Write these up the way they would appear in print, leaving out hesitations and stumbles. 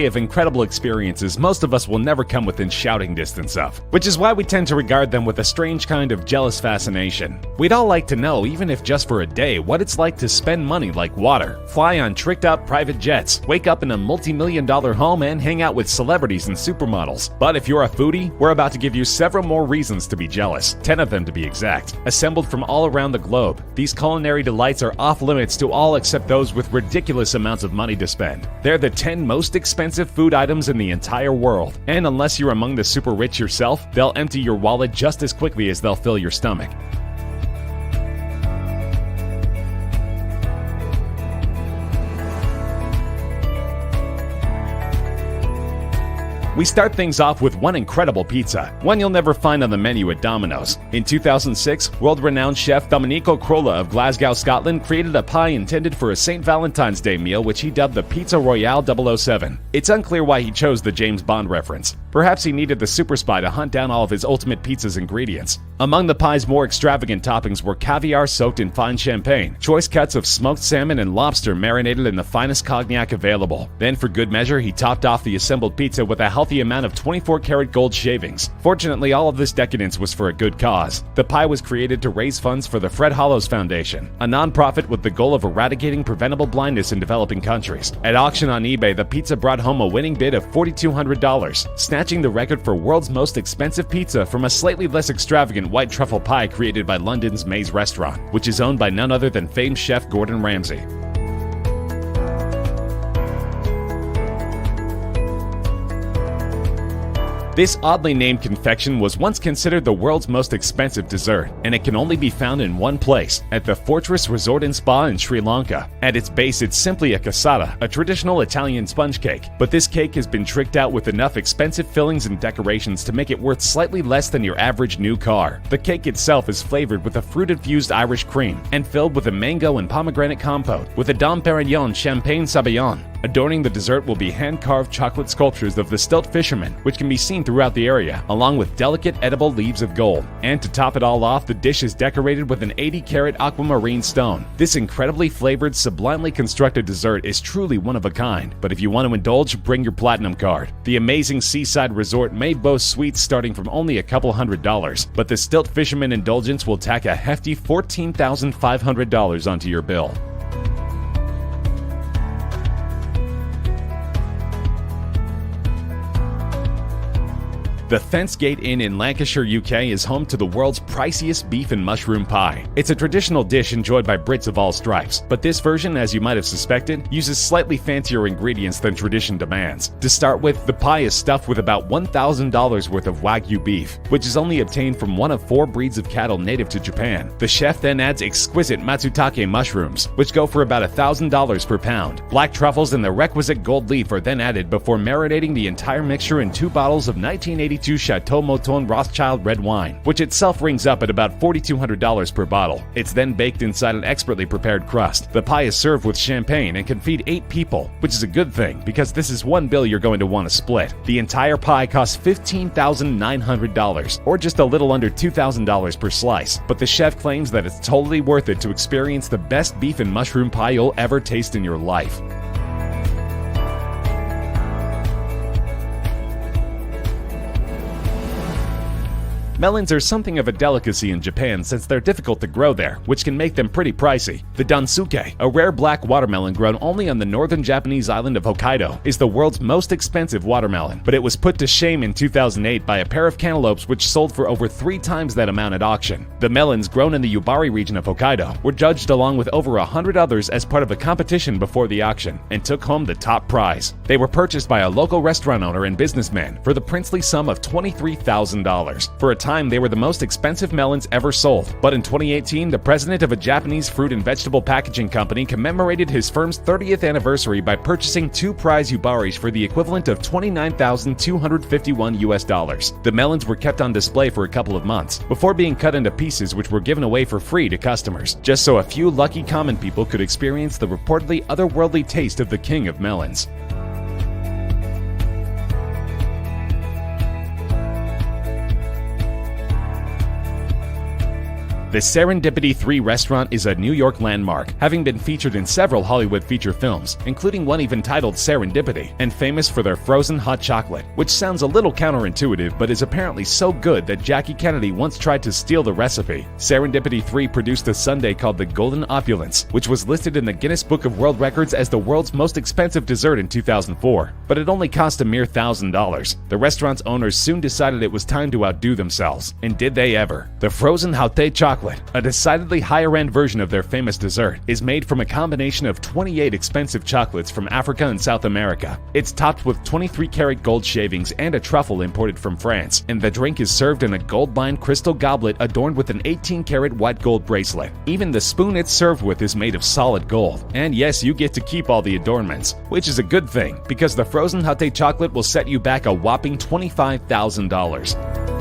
of incredible experiences most of us will never come within shouting distance of, which is why we tend to regard them with a strange kind of jealous fascination. We'd all like to know, even if just for a day, what it's like to spend money like water, fly on tricked-out private jets, wake up in a multi-million-dollar home, and hang out with celebrities and supermodels. But if you're a foodie, we're about to give you several more reasons to be jealous, 10 of them to be exact. Assembled from all around the globe, these culinary delights are off limits to all except those with ridiculous amounts of money to spend. They're the 10 most expensive food items in the entire world, and unless you're among the super rich yourself, they'll empty your wallet just as quickly as they'll fill your stomach. We start things off with one incredible pizza, one you'll never find on the menu at Domino's. In 2006, world-renowned chef Domenico Crolla of Glasgow, Scotland, created a pie intended for a St. Valentine's Day meal which he dubbed the Pizza Royale 007. It's unclear why he chose the James Bond reference. Perhaps he needed the super spy to hunt down all of his ultimate pizza's ingredients. Among the pie's more extravagant toppings were caviar soaked in fine champagne, choice cuts of smoked salmon, and lobster marinated in the finest cognac available. Then, for good measure, he topped off the assembled pizza with a healthy amount of 24-karat gold shavings. Fortunately, all of this decadence was for a good cause. The pie was created to raise funds for the Fred Hollows Foundation, a non-profit with the goal of eradicating preventable blindness in developing countries. At auction on eBay, the pizza brought home a winning bid of $4,200, snatching the record for world's most expensive pizza from a slightly less extravagant white truffle pie created by London's Maze restaurant, which is owned by none other than famed chef Gordon Ramsay. This oddly named confection was once considered the world's most expensive dessert, and it can only be found in one place, at the Fortress Resort and Spa in Sri Lanka. At its base, it's simply a cassata, a traditional Italian sponge cake, but this cake has been tricked out with enough expensive fillings and decorations to make it worth slightly less than your average new car. The cake itself is flavored with a fruit-infused Irish cream, and filled with a mango and pomegranate compote, with a Dom Perignon Champagne Sabayon. Adorning the dessert will be hand-carved chocolate sculptures of the stilt fishermen, which can be seen throughout the area, along with delicate edible leaves of gold. And to top it all off, the dish is decorated with an 80-karat aquamarine stone. This incredibly flavored, sublimely constructed dessert is truly one of a kind, but if you want to indulge, bring your platinum card. The amazing seaside resort may boast sweets starting from only a couple $100, but the stilt fisherman indulgence will tack a hefty $14,500 onto your bill. The Thence Gate Inn in Lancashire, UK is home to the world's priciest beef and mushroom pie. It's a traditional dish enjoyed by Brits of all stripes, but this version, as you might have suspected, uses slightly fancier ingredients than tradition demands. To start with, the pie is stuffed with about $1,000 worth of Wagyu beef, which is only obtained from one of 4 breeds of cattle native to Japan. The chef then adds exquisite matsutake mushrooms, which go for about $1,000 per pound. Black truffles and the requisite gold leaf are then added before marinating the entire mixture in 2 bottles of 1982 Chateau Mouton Rothschild red wine, which itself rings up at about $4,200 per bottle. It's then baked inside an expertly prepared crust. The pie is served with champagne and can feed 8 people, which is a good thing because this is one bill you're going to want to split. The entire pie costs $15,900, or just a little under $2,000 per slice, but the chef claims that it's totally worth it to experience the best beef and mushroom pie you'll ever taste in your life. Melons are something of a delicacy in Japan since they're difficult to grow there, which can make them pretty pricey. The dansuke, a rare black watermelon grown only on the northern Japanese island of Hokkaido, is the world's most expensive watermelon, but it was put to shame in 2008 by a pair of cantaloupes which sold for over 3 times that amount at auction. The melons, grown in the Yubari region of Hokkaido, were judged along with over 100 others as part of a competition before the auction, and took home the top prize. They were purchased by a local restaurant owner and businessman for the princely sum of $23,000. For a time, they were the most expensive melons ever sold, but in 2018, the president of a Japanese fruit and vegetable packaging company commemorated his firm's 30th anniversary by purchasing 2 prize yubaris for the equivalent of $29,251. The melons were kept on display for a couple of months, before being cut into pieces which were given away for free to customers, just so a few lucky common people could experience the reportedly otherworldly taste of the king of melons. The Serendipity 3 restaurant is a New York landmark, having been featured in several Hollywood feature films, including one even titled Serendipity, and famous for their frozen hot chocolate, which sounds a little counterintuitive but is apparently so good that Jackie Kennedy once tried to steal the recipe. Serendipity 3 produced a sundae called the Golden Opulence, which was listed in the Guinness Book of World Records as the world's most expensive dessert in 2004, but it only cost a mere $1,000. The restaurant's owners soon decided it was time to outdo themselves, and did they ever. The frozen haute chocolate, a decidedly higher-end version of their famous dessert, is made from a combination of 28 expensive chocolates from Africa and South America. It's topped with 23-karat gold shavings and a truffle imported from France, and the drink is served in a gold-lined crystal goblet adorned with an 18-karat white gold bracelet. Even the spoon it's served with is made of solid gold. And yes, you get to keep all the adornments, which is a good thing, because the frozen haute chocolate will set you back a whopping $25,000.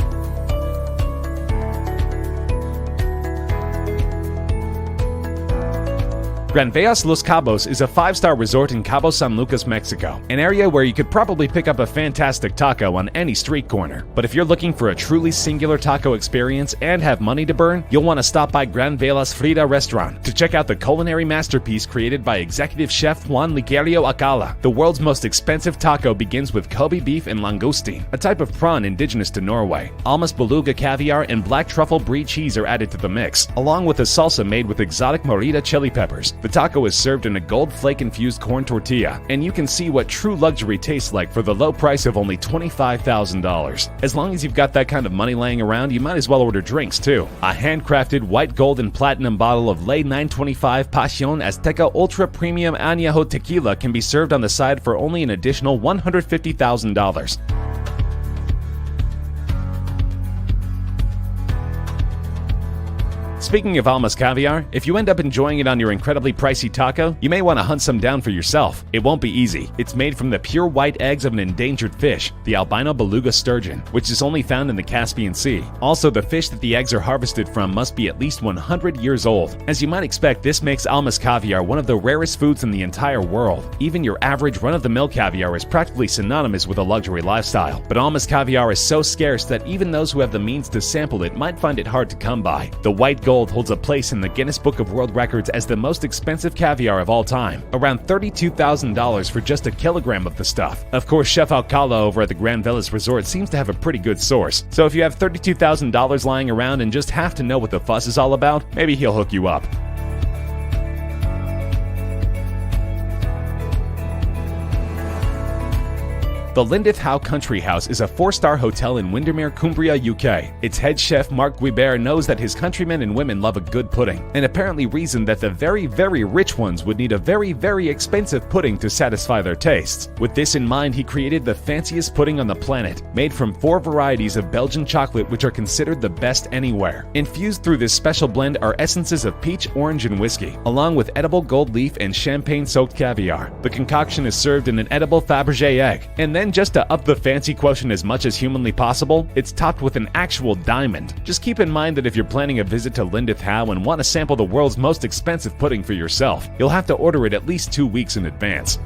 Granveas Los Cabos is a 5-star resort in Cabo San Lucas, Mexico, an area where you could probably pick up a fantastic taco on any street corner. But if you're looking for a truly singular taco experience and have money to burn, you'll want to stop by Granvelas Frida restaurant to check out the culinary masterpiece created by executive chef Juan Ligerio Acala. The world's most expensive taco begins with Kobe beef and langoustine, a type of prawn indigenous to Norway. Almas beluga caviar and black truffle brie cheese are added to the mix, along with a salsa made with exotic morita chili peppers. The taco is served in a gold flake-infused corn tortilla, and you can see what true luxury tastes like for the low price of only $25,000. As long as you've got that kind of money laying around, you might as well order drinks too. A handcrafted white, gold, and platinum bottle of Ley 925 Pasión Azteca Ultra Premium Añejo Tequila can be served on the side for only an additional $150,000. Speaking of Almas caviar, if you end up enjoying it on your incredibly pricey taco, you may want to hunt some down for yourself. It won't be easy. It's made from the pure white eggs of an endangered fish, the albino beluga sturgeon, which is only found in the Caspian Sea. Also, the fish that the eggs are harvested from must be at least 100 years old. As you might expect, this makes Almas caviar one of the rarest foods in the entire world. Even your average run-of-the-mill caviar is practically synonymous with a luxury lifestyle. But Almas caviar is so scarce that even those who have the means to sample it might find it hard to come by. The white gold holds a place in the Guinness Book of World Records as the most expensive caviar of all time, around $32,000 for just a kilogram of the stuff. Of course, Chef Alcala over at the Granvelas Resort seems to have a pretty good source, so if you have $32,000 lying around and just have to know what the fuss is all about, maybe he'll hook you up. The Lindith Howe Country House is a 4-star hotel in Windermere, Cumbria, UK. Its head chef, Mark Guibert, knows that his countrymen and women love a good pudding, and apparently reasoned that the very, very rich ones would need a very, very expensive pudding to satisfy their tastes. With this in mind, he created the fanciest pudding on the planet, made from 4 varieties of Belgian chocolate which are considered the best anywhere. Infused through this special blend are essences of peach, orange, and whiskey, along with edible gold leaf and champagne-soaked caviar. The concoction is served in an edible Fabergé egg, and then just to up the fancy quotient as much as humanly possible, it's topped with an actual diamond. Just keep in mind that if you're planning a visit to Lindith Howe and want to sample the world's most expensive pudding for yourself, you'll have to order it at least 2 weeks in advance.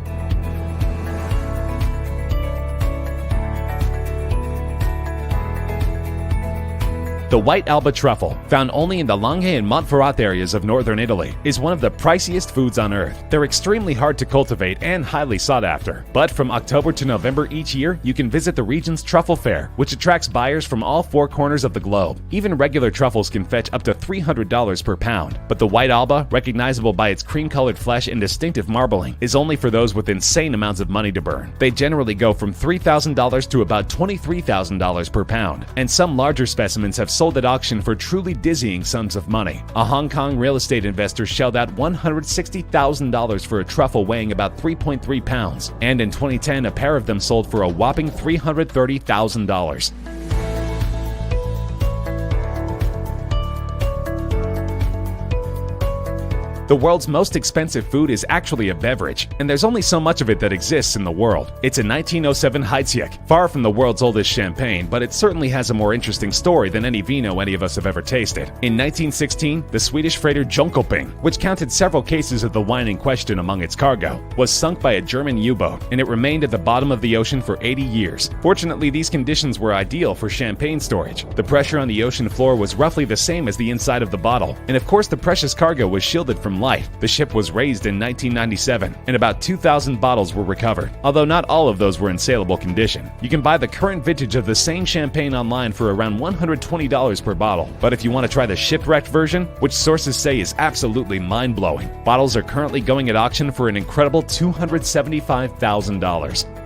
The white Alba truffle, found only in the Langhe and Montferrat areas of northern Italy, is one of the priciest foods on earth. They're extremely hard to cultivate and highly sought after. But from October to November each year, you can visit the region's truffle fair, which attracts buyers from all 4 corners of the globe. Even regular truffles can fetch up to $300 per pound. But the white Alba, recognizable by its cream-colored flesh and distinctive marbling, is only for those with insane amounts of money to burn. They generally go from $3,000 to about $23,000 per pound, and some larger specimens have sold at auction for truly dizzying sums of money. A Hong Kong real estate investor shelled out $160,000 for a truffle weighing about 3.3 pounds, and in 2010 a pair of them sold for a whopping $330,000. The world's most expensive food is actually a beverage, and there's only so much of it that exists in the world. It's a 1907 Heidsieck, far from the world's oldest champagne, but it certainly has a more interesting story than any vino any of us have ever tasted. In 1916, the Swedish freighter Jönköping, which counted several cases of the wine in question among its cargo, was sunk by a German U-boat, and it remained at the bottom of the ocean for 80 years. Fortunately, these conditions were ideal for champagne storage. The pressure on the ocean floor was roughly the same as the inside of the bottle, and of course the precious cargo was shielded from light. The ship was raised in 1997, and about 2,000 bottles were recovered, although not all of those were in saleable condition. You can buy the current vintage of the same champagne online for around $120 per bottle, but if you want to try the shipwrecked version, which sources say is absolutely mind-blowing, bottles are currently going at auction for an incredible $275,000.